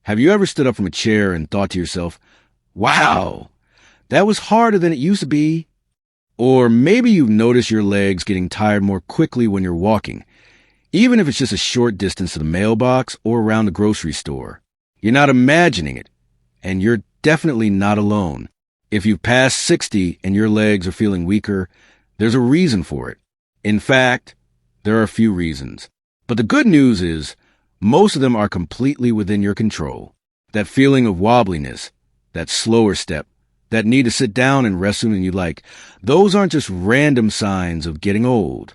Have you ever stood up from a chair and thought to yourself, wow, that was harder than it used to be? Or maybe you've noticed your legs getting tired more quickly when you're walking, even if it's just a short distance to the mailbox or around the grocery store. You're not imagining it, and you're definitely not alone. If you've passed 60 and your legs are feeling weaker, there's a reason for it. In fact, there are a few reasons. But the good news is, most of them are completely within your control. That feeling of wobbliness, that slower step, that need to sit down and rest sooner than you like, those aren't just random signs of getting old.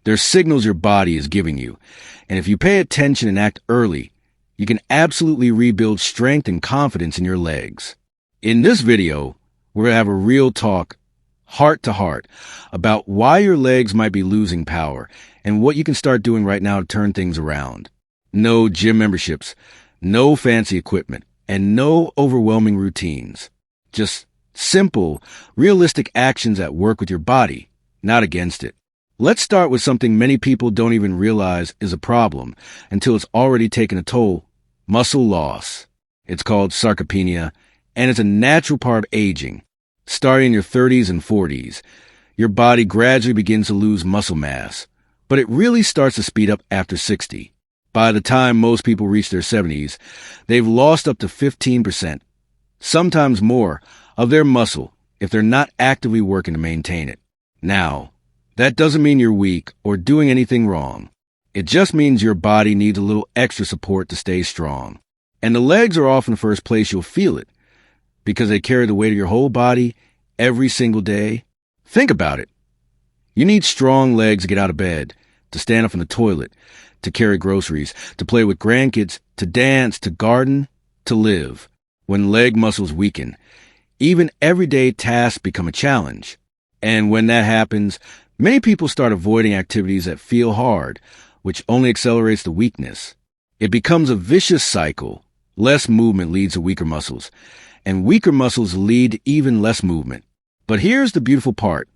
They're signals your body is giving you. And if you pay attention and act early, you can absolutely rebuild strength and confidence in your legs. In this video, we're going to have a real talk, heart to heart, about why your legs might be losing power and what you can start doing right now to turn things around. No gym memberships, no fancy equipment, and no overwhelming routines. Just simple, realistic actions that work with your body, not against it. Let's start with something many people don't even realize is a problem until it's already taken a toll: muscle loss. It's called sarcopenia, and it's a natural part of aging. Starting in your 30s and 40s, your body gradually begins to lose muscle mass, but it really starts to speed up after 60. By the time most people reach their 70s, they've lost up to 15%, sometimes more, of their muscle if they're not actively working to maintain it. Now, that doesn't mean you're weak or doing anything wrong. It just means your body needs a little extra support to stay strong. And the legs are often the first place you'll feel it, because they carry the weight of your whole body every single day. Think about it. You need strong legs to get out of bed, to stand up from the toilet, to carry groceries, to play with grandkids, to dance, to garden, to live. When leg muscles weaken, even everyday tasks become a challenge. And when that happens, many people start avoiding activities that feel hard, which only accelerates the weakness. It becomes a vicious cycle. Less movement leads to weaker muscles, and weaker muscles lead to even less movement. But here's the beautiful part.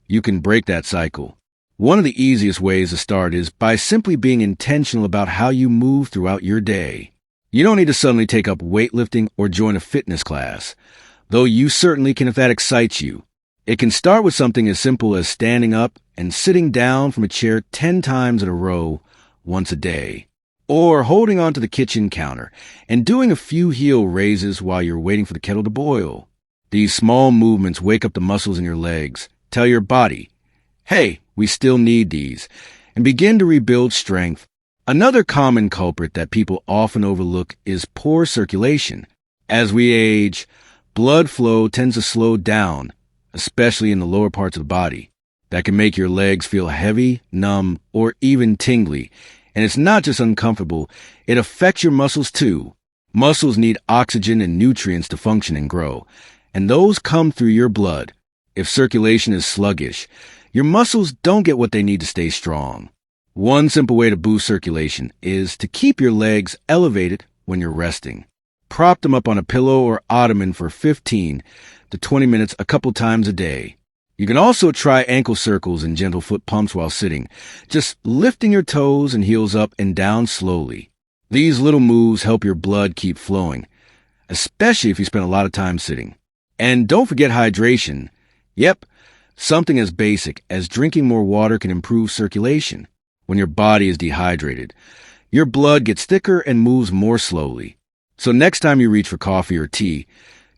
You can break that cycle. One of the easiest ways to start is by simply being intentional about how you move throughout your day. You don't need to suddenly take up weightlifting or join a fitness class, though you certainly can if that excites you. It can start with something as simple as standing up and sitting down from a chair 10 times in a row once a day, or holding onto the kitchen counter and doing a few heel raises while you're waiting for the kettle to boil. These small movements wake up the muscles in your legs, tell your body, hey, we still need these, and begin to rebuild strength. Another common culprit that people often overlook is poor circulation. As we age, blood flow tends to slow down, especially in the lower parts of the body. That can make your legs feel heavy, numb, or even tingly. And it's not just uncomfortable, it affects your muscles too. Muscles need oxygen and nutrients to function and grow, and those come through your blood. If circulation is sluggish, your muscles don't get what they need to stay strong. One simple way to boost circulation is to keep your legs elevated when you're resting. Prop them up on a pillow or ottoman for 15 to 20 minutes a couple times a day. You can also try ankle circles and gentle foot pumps while sitting, just lifting your toes and heels up and down slowly. These little moves help your blood keep flowing, especially if you spend a lot of time sitting. And don't forget hydration. Yep, something as basic as drinking more water can improve circulation. When your body is dehydrated, your blood gets thicker and moves more slowly. So next time you reach for coffee or tea,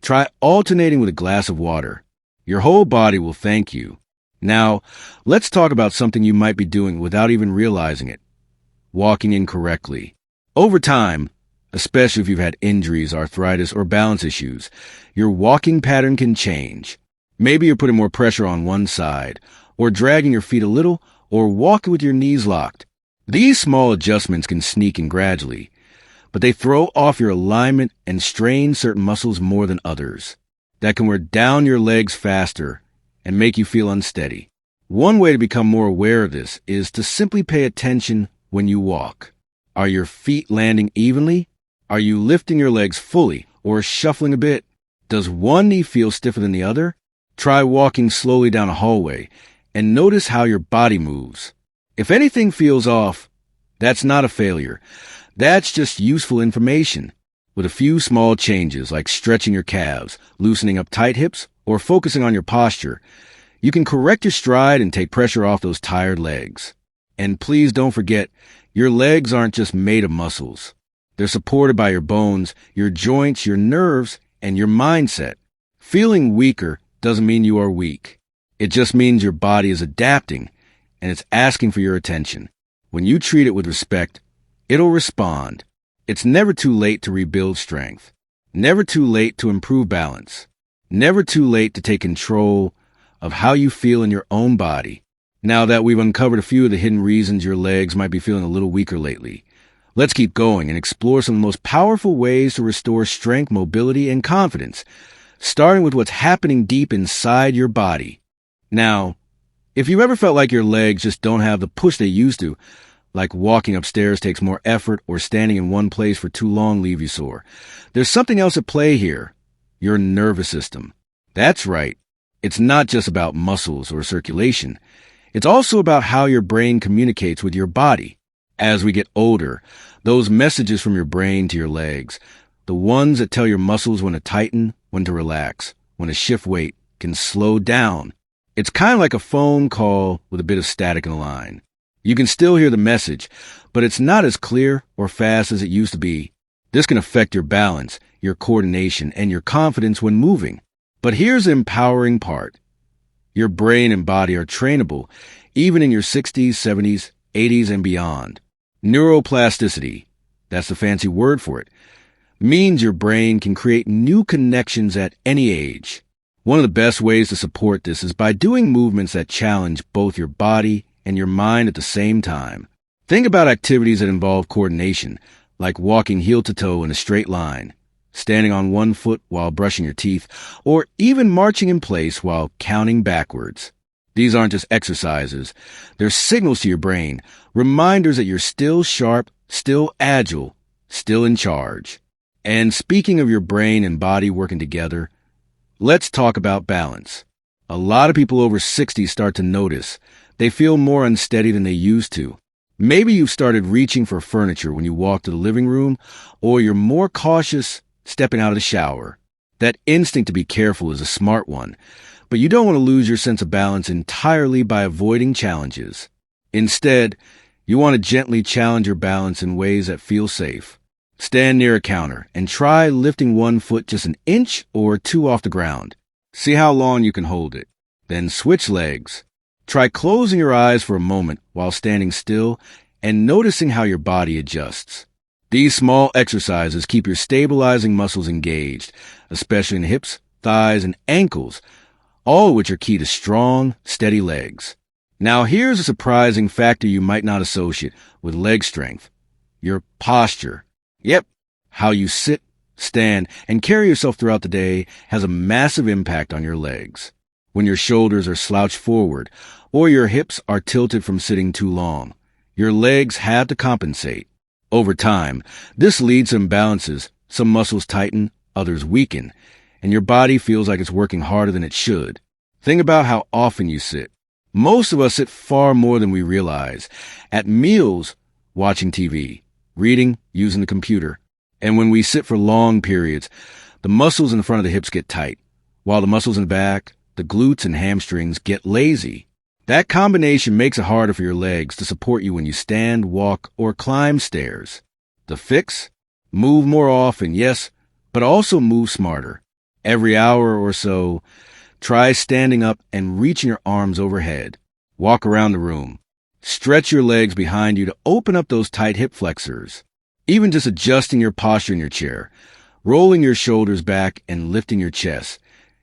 try alternating with a glass of water. Your whole body will thank you. Now, let's talk about something you might be doing without even realizing it. Walking incorrectly. Over time, especially if you've had injuries, arthritis, or balance issues, your walking pattern can change. Maybe you're putting more pressure on one side, or dragging your feet a little, or walking with your knees locked. These small adjustments can sneak in gradually, but they throw off your alignment and strain certain muscles more than others. That can wear down your legs faster and make you feel unsteady. One way to become more aware of this is to simply pay attention when you walk. Are your feet landing evenly? Are you lifting your legs fully or shuffling a bit? Does one knee feel stiffer than the other? Try walking slowly down a hallway and notice how your body moves. If anything feels off, that's not a failure. That's just useful information. With a few small changes like stretching your calves, loosening up tight hips, or focusing on your posture, you can correct your stride and take pressure off those tired legs. And please don't forget, your legs aren't just made of muscles. They're supported by your bones, your joints, your nerves, and your mindset. Feeling weaker doesn't mean you are weak. It just means your body is adapting, and it's asking for your attention. When you treat it with respect, it'll respond. It's never too late to rebuild strength. Never too late to improve balance. Never too late to take control of how you feel in your own body. Now that we've uncovered a few of the hidden reasons your legs might be feeling a little weaker lately, let's keep going and explore some of the most powerful ways to restore strength, mobility, and confidence, starting with what's happening deep inside your body. Now, if you've ever felt like your legs just don't have the push they used to, like walking upstairs takes more effort or standing in one place for too long leave you sore, there's something else at play here: your nervous system. That's right. It's not just about muscles or circulation. It's also about how your brain communicates with your body. As we get older, those messages from your brain to your legs, the ones that tell your muscles when to tighten, when to relax, when to shift weight, can slow down. It's kind of like a phone call with a bit of static in the line. You can still hear the message, but it's not as clear or fast as it used to be. This can affect your balance, your coordination, and your confidence when moving. But here's the empowering part. Your brain and body are trainable, even in your 60s, 70s, 80s, and beyond. Neuroplasticity, that's the fancy word for it, means your brain can create new connections at any age. One of the best ways to support this is by doing movements that challenge both your body and your mind at the same time. Think about activities that involve coordination, like walking heel to toe in a straight line, standing on one foot while brushing your teeth, or even marching in place while counting backwards. These aren't just exercises. They're signals to your brain, reminders that you're still sharp, still agile, still in charge. And speaking of your brain and body working together, let's talk about balance. A lot of people over 60 start to notice they feel more unsteady than they used to. Maybe you've started reaching for furniture when you walk to the living room, or you're more cautious stepping out of the shower. That instinct to be careful is a smart one, but you don't want to lose your sense of balance entirely by avoiding challenges. Instead, you want to gently challenge your balance in ways that feel safe. Stand near a counter and try lifting one foot just an inch or two off the ground. See how long you can hold it. Then switch legs. Try closing your eyes for a moment while standing still and noticing how your body adjusts. These small exercises keep your stabilizing muscles engaged, especially in hips, thighs, and ankles, all of which are key to strong, steady legs. Now here's a surprising factor you might not associate with leg strength: your posture. Yep, how you sit, stand, and carry yourself throughout the day has a massive impact on your legs. When your shoulders are slouched forward, or your hips are tilted from sitting too long, your legs have to compensate. Over time, this leads to imbalances. Some muscles tighten, others weaken, and your body feels like it's working harder than it should. Think about how often you sit. Most of us sit far more than we realize. At meals, watching TV, reading, using the computer. And when we sit for long periods, the muscles in the front of the hips get tight, while the muscles in the back, the glutes and hamstrings, get lazy. That combination makes it harder for your legs to support you when you stand, walk, or climb stairs. The fix? Move more often, yes, but also move smarter. Every hour or so, try standing up and reaching your arms overhead. Walk around the room. Stretch your legs behind you to open up those tight hip flexors. Even just adjusting your posture in your chair, rolling your shoulders back and lifting your chest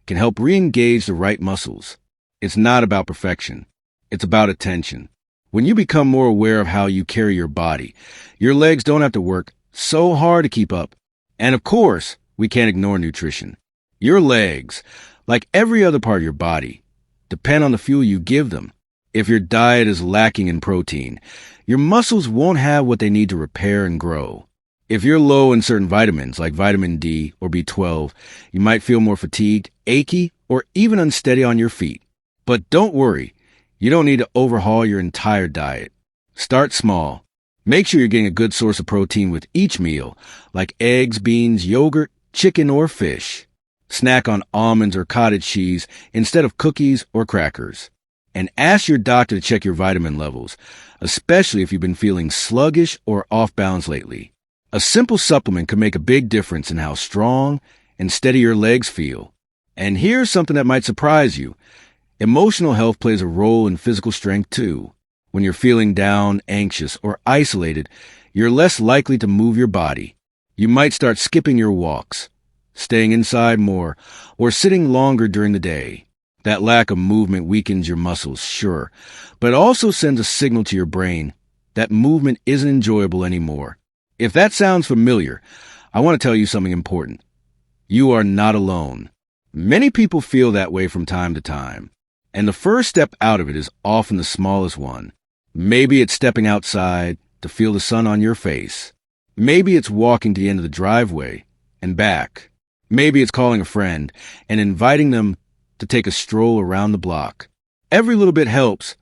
can help re-engage the right muscles. It's not about perfection. It's about attention. When you become more aware of how you carry your body, your legs don't have to work so hard to keep up. And of course, we can't ignore nutrition. Your legs, like every other part of your body, depend on the fuel you give them. If your diet is lacking in protein, your muscles won't have what they need to repair and grow. If you're low in certain vitamins like vitamin D or B12, you might feel more fatigued, achy, or even unsteady on your feet. But don't worry, you don't need to overhaul your entire diet. Start small. Make sure you're getting a good source of protein with each meal, like eggs, beans, yogurt, chicken, or fish. Snack on almonds or cottage cheese instead of cookies or crackers. And ask your doctor to check your vitamin levels, especially if you've been feeling sluggish or off balance lately. A simple supplement can make a big difference in how strong and steady your legs feel. And here's something that might surprise you. Emotional health plays a role in physical strength too. When you're feeling down, anxious, or isolated, you're less likely to move your body. You might start skipping your walks, staying inside more, or sitting longer during the day. That lack of movement weakens your muscles, sure, but it also sends a signal to your brain that movement isn't enjoyable anymore. If that sounds familiar, I want to tell you something important. You are not alone. Many people feel that way from time to time, and the first step out of it is often the smallest one. Maybe it's stepping outside to feel the sun on your face. Maybe it's walking to the end of the driveway and back. Maybe it's calling a friend and inviting them to take a stroll around the block. Every little bit helps,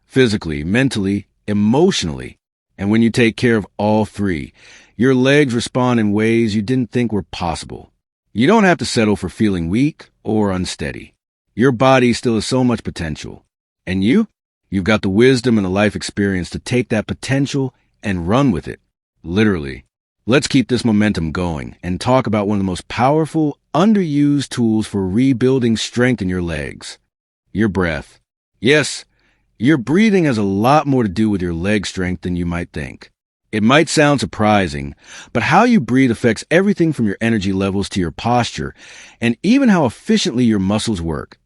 physically, mentally, emotionally. And when you take care of all three, your legs respond in ways you didn't think were possible. You don't have to settle for feeling weak or unsteady. Your body still has so much potential. And you've got the wisdom and the life experience to take that potential and run with it. Literally. Let's keep this momentum going and talk about one of the most powerful, underused tools for rebuilding strength in your legs. Your breath. Yes, your breathing has a lot more to do with your leg strength than you might think. It might sound surprising, but how you breathe affects everything from your energy levels to your posture, and even how efficiently your muscles work,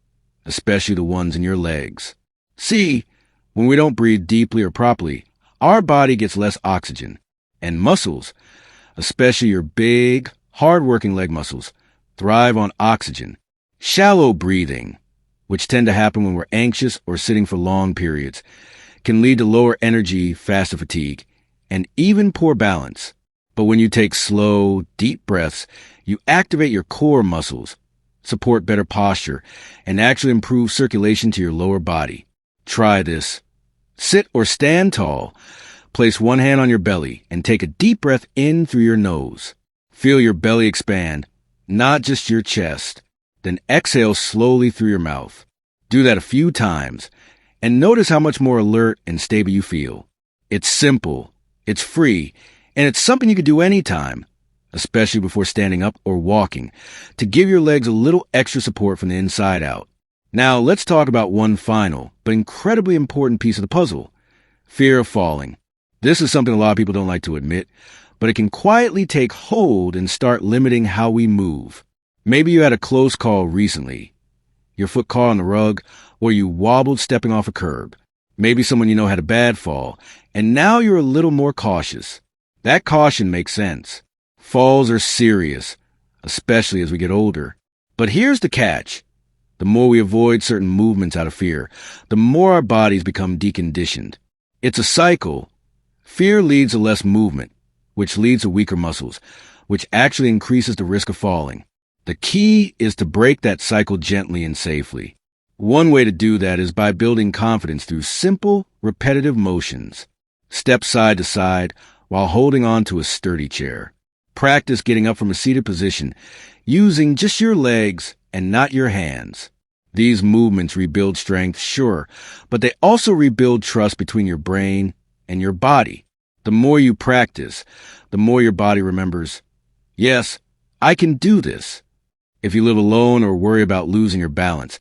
especially the ones in your legs. See, when we don't breathe deeply or properly, our body gets less oxygen, and muscles, especially your big, hard-working leg muscles, thrive on oxygen. Shallow breathing, which tend to happen when we're anxious or sitting for long periods, can lead to lower energy, faster fatigue, and even poor balance. But when you take slow, deep breaths, you activate your core muscles, support better posture, and actually improve circulation to your lower body. Try this. Sit or stand tall. Place one hand on your belly and take a deep breath in through your nose. Feel your belly expand, not just your chest. Then exhale slowly through your mouth. Do that a few times, and notice how much more alert and stable you feel. It's simple, it's free, and it's something you can do anytime, especially before standing up or walking, to give your legs a little extra support from the inside out. Now, let's talk about one final, but incredibly important piece of the puzzle: fear of falling. This is something a lot of people don't like to admit, but it can quietly take hold and start limiting how we move. Maybe you had a close call recently. Your foot caught on the rug, or you wobbled stepping off a curb. Maybe someone you know had a bad fall, and now you're a little more cautious. That caution makes sense. Falls are serious, especially as we get older. But here's the catch. The more we avoid certain movements out of fear, the more our bodies become deconditioned. It's a cycle. Fear leads to less movement, which leads to weaker muscles, which actually increases the risk of falling. The key is to break that cycle gently and safely. One way to do that is by building confidence through simple, repetitive motions. Step side to side while holding on to a sturdy chair. Practice getting up from a seated position, using just your legs and not your hands. These movements rebuild strength, sure, but they also rebuild trust between your brain and your body. The more you practice, the more your body remembers, yes, I can do this. If you live alone or worry about losing your balance,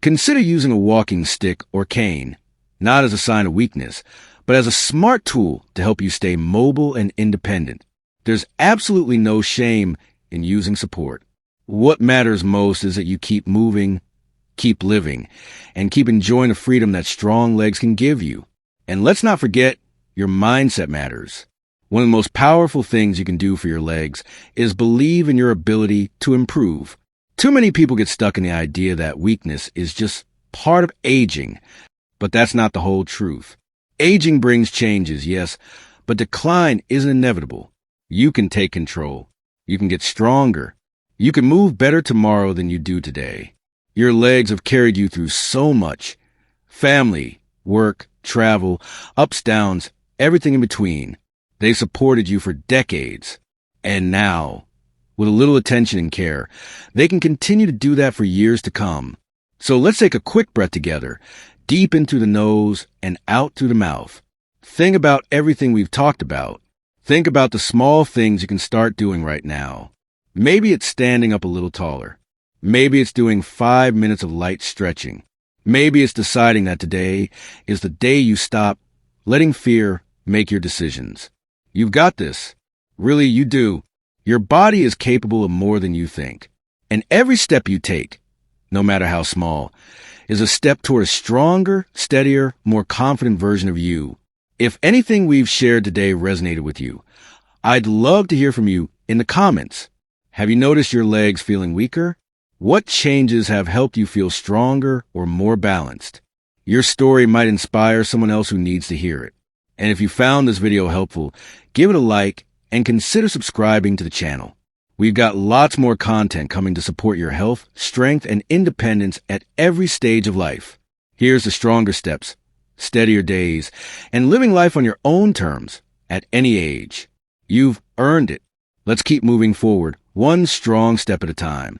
consider using a walking stick or cane, not as a sign of weakness, but as a smart tool to help you stay mobile and independent. There's absolutely no shame in using support. What matters most is that you keep moving, keep living, and keep enjoying the freedom that strong legs can give you. And let's not forget, your mindset matters. One of the most powerful things you can do for your legs is believe in your ability to improve. Too many people get stuck in the idea that weakness is just part of aging, but that's not the whole truth. Aging brings changes, yes, but decline isn't inevitable. You can take control. You can get stronger. You can move better tomorrow than you do today. Your legs have carried you through so much. Family, work, travel, ups, downs, everything in between. They supported you for decades. And now, with a little attention and care, they can continue to do that for years to come. So let's take a quick breath together, deep in through the nose and out through the mouth. Think about everything we've talked about. Think about the small things you can start doing right now. Maybe it's standing up a little taller. Maybe it's doing 5 minutes of light stretching. Maybe it's deciding that today is the day you stop letting fear make your decisions. You've got this. Really, you do. Your body is capable of more than you think. And every step you take, no matter how small, is a step toward a stronger, steadier, more confident version of you. If anything we've shared today resonated with you, I'd love to hear from you in the comments. Have you noticed your legs feeling weaker? What changes have helped you feel stronger or more balanced? Your story might inspire someone else who needs to hear it. And if you found this video helpful, give it a like and consider subscribing to the channel. We've got lots more content coming to support your health, strength, and independence at every stage of life. Here's the stronger steps, steadier days, and living life on your own terms at any age. You've earned it. Let's keep moving forward, one strong step at a time.